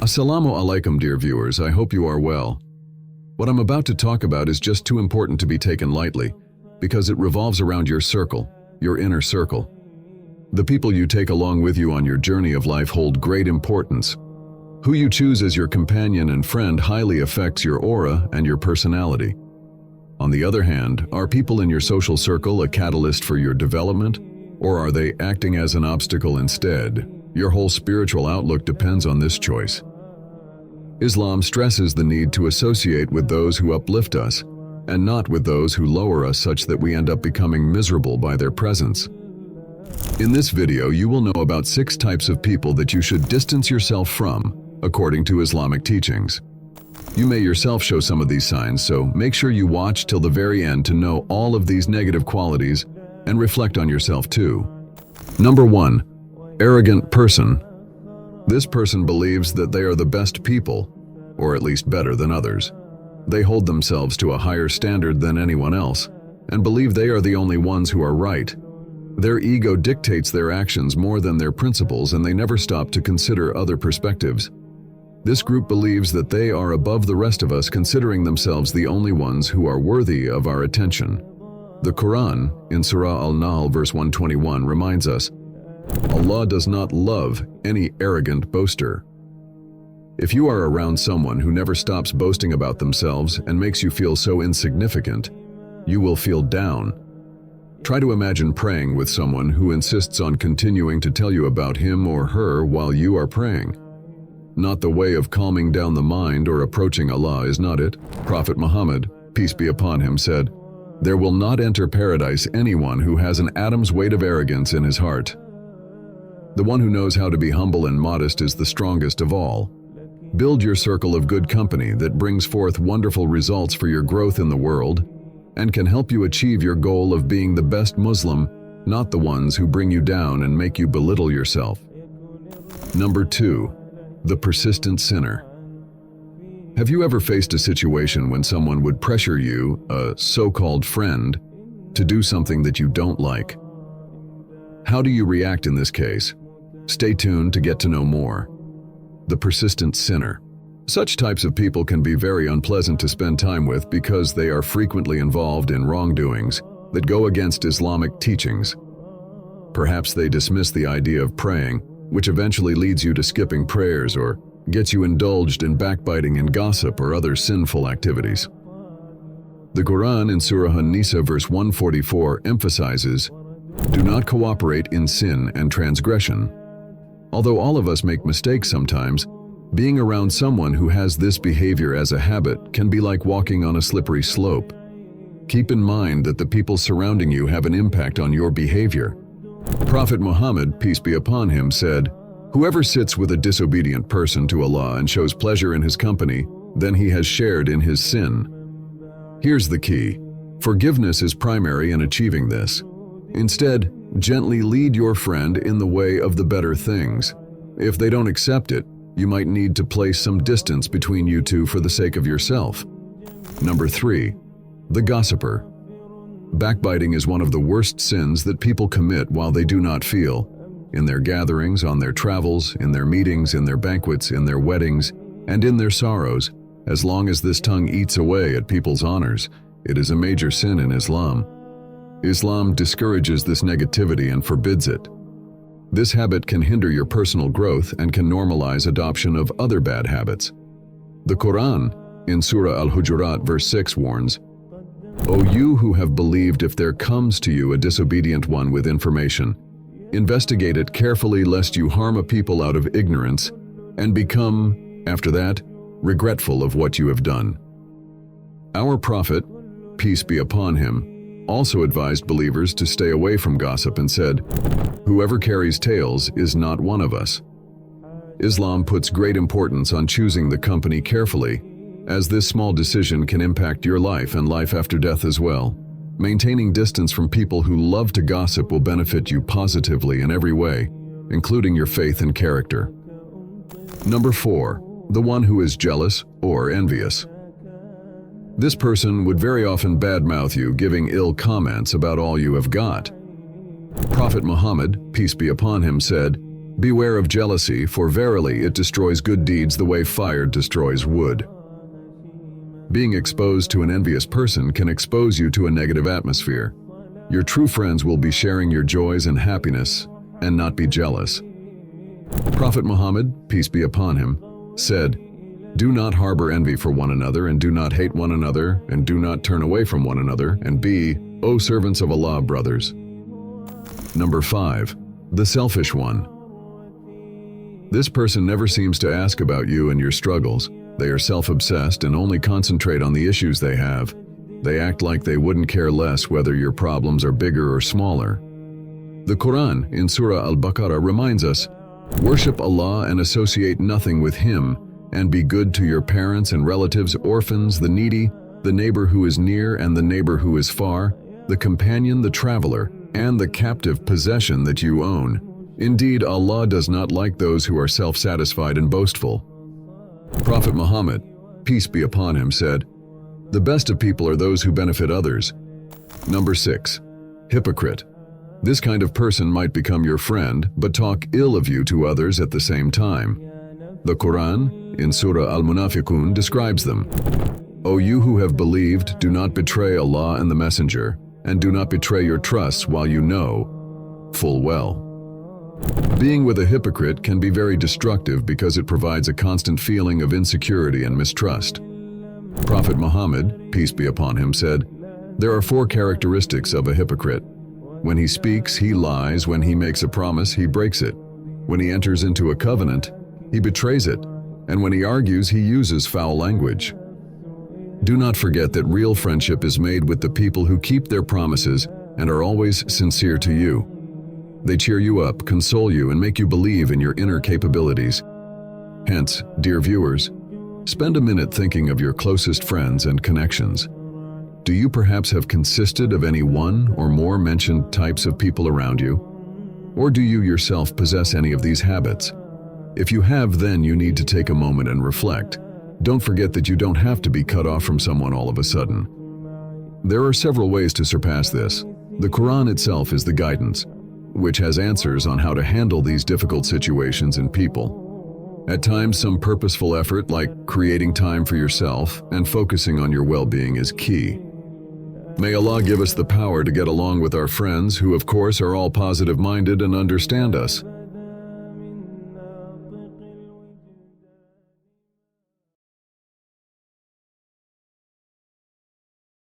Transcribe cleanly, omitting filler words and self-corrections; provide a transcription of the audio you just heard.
Asslamualaikum, dear viewers, I hope you are well. What I'm about to talk about is just too important to be taken lightly, because it revolves around your circle, your inner circle. The people you take along with you on your journey of life hold great importance. Who you choose as your companion and friend highly affects your aura and your personality. On the other hand, are people in your social circle a catalyst for your development, or are they acting as an obstacle instead? Your whole spiritual outlook depends on this choice. Islam stresses the need to associate with those who uplift us, and not with those who lower us such that we end up becoming miserable by their presence. In this video, you will know about 6 types of people that you should distance yourself from, according to Islamic teachings. You may yourself show some of these signs, so make sure you watch till the very end to know all of these negative qualities and reflect on yourself too. Number 1. Arrogant person. This person believes that they are the best people, or at least better than others. They hold themselves to a higher standard than anyone else, and believe they are the only ones who are right. Their ego dictates their actions more than their principles, and they never stop to consider other perspectives. This group believes that they are above the rest of us, considering themselves the only ones who are worthy of our attention. The Quran, in Surah Al-Nahl verse 121, reminds us, Allah does not love any arrogant boaster. If you are around someone who never stops boasting about themselves and makes you feel so insignificant, you will feel down. Try to imagine praying with someone who insists on continuing to tell you about him or her while you are praying. Not the way of calming down the mind or approaching Allah, is not it? Prophet Muhammad, peace be upon him, said, "There will not enter paradise anyone who has an atom's weight of arrogance in his heart." The one who knows how to be humble and modest is the strongest of all. Build your circle of good company that brings forth wonderful results for your growth in the world and can help you achieve your goal of being the best Muslim, not the ones who bring you down and make you belittle yourself. Number 2. The persistent sinner. Have you ever faced a situation when someone would pressure you, a so-called friend, to do something that you don't like? How do you react in this case? Stay tuned to get to know more. The persistent sinner. Such types of people can be very unpleasant to spend time with because they are frequently involved in wrongdoings that go against Islamic teachings. Perhaps they dismiss the idea of praying, which eventually leads you to skipping prayers or gets you indulged in backbiting and gossip or other sinful activities. The Quran in Surah An-Nisa verse 144 emphasizes, "Do not cooperate in sin and transgression." Although all of us make mistakes sometimes, being around someone who has this behavior as a habit can be like walking on a slippery slope. Keep in mind that the people surrounding you have an impact on your behavior. Prophet Muhammad, peace be upon him, said, "Whoever sits with a disobedient person to Allah and shows pleasure in his company, then he has shared in his sin." Here's the key. Forgiveness is primary in achieving this. Instead, gently lead your friend in the way of the better things. If they don't accept it, you might need to place some distance between you two for the sake of yourself. Number 3. The gossiper. Backbiting is one of the worst sins that people commit while they do not feel. In their gatherings, on their travels, in their meetings, in their banquets, in their weddings, and in their sorrows, as long as this tongue eats away at people's honors, it is a major sin in Islam. Islam discourages this negativity and forbids it. This habit can hinder your personal growth and can normalize adoption of other bad habits. The Quran, in Surah Al-Hujurat verse 6 warns, "O you who have believed, if there comes to you a disobedient one with information, investigate it carefully lest you harm a people out of ignorance and become, after that, regretful of what you have done." Our Prophet, peace be upon him, also advised believers to stay away from gossip and said, "Whoever carries tales is not one of us." Islam puts great importance on choosing the company carefully, as this small decision can impact your life and life after death as well. Maintaining distance from people who love to gossip will benefit you positively in every way, including your faith and character. Number 4. The one who is jealous or envious. This person would very often badmouth you, giving ill comments about all you have got. Prophet Muhammad, peace be upon him, said, Beware of jealousy, for verily it destroys good deeds the way fire destroys wood. Being exposed to an envious person can expose you to a negative atmosphere. Your true friends will be sharing your joys and happiness and not be jealous. Prophet Muhammad, peace be upon him, said, "Do not harbor envy for one another, and do not hate one another, and do not turn away from one another, and be, O servants of Allah, brothers." Number 5. The selfish one. This person never seems to ask about you and your struggles. They are self-obsessed and only concentrate on the issues they have. They act like they wouldn't care less whether your problems are bigger or smaller. The Quran, in Surah Al-Baqarah, reminds us, "Worship Allah and associate nothing with Him, and be good to your parents and relatives, orphans, the needy, the neighbor who is near and the neighbor who is far, the companion, the traveler, and the captive possession that you own. Indeed, Allah does not like those who are self-satisfied and boastful." Prophet Muhammad, peace be upon him, said, "The best of people are those who benefit others." Number 6. Hypocrite. This kind of person might become your friend, but talk ill of you to others at the same time. The Quran, in Surah Al-Munafiqun, describes them. "O you who have believed, do not betray Allah and the Messenger, and do not betray your trusts while you know full well." Being with a hypocrite can be very destructive because it provides a constant feeling of insecurity and mistrust. Prophet Muhammad, peace be upon him, said, "There are 4 characteristics of a hypocrite. When he speaks, he lies. When he makes a promise, he breaks it. When he enters into a covenant, he betrays it. And when he argues, he uses foul language." Do not forget that real friendship is made with the people who keep their promises and are always sincere to you. They cheer you up, console you, and make you believe in your inner capabilities. Hence, dear viewers, spend a minute thinking of your closest friends and connections. Do you perhaps have consisted of any one or more mentioned types of people around you? Or do you yourself possess any of these habits? If you have, then you need to take a moment and reflect. Don't forget that you don't have to be cut off from someone all of a sudden. There are several ways to surpass this. The Quran itself is the guidance, which has answers on how to handle these difficult situations and people. At times, some purposeful effort, like creating time for yourself and focusing on your well-being, is key. May Allah give us the power to get along with our friends who, of course, are all positive-minded and understand us.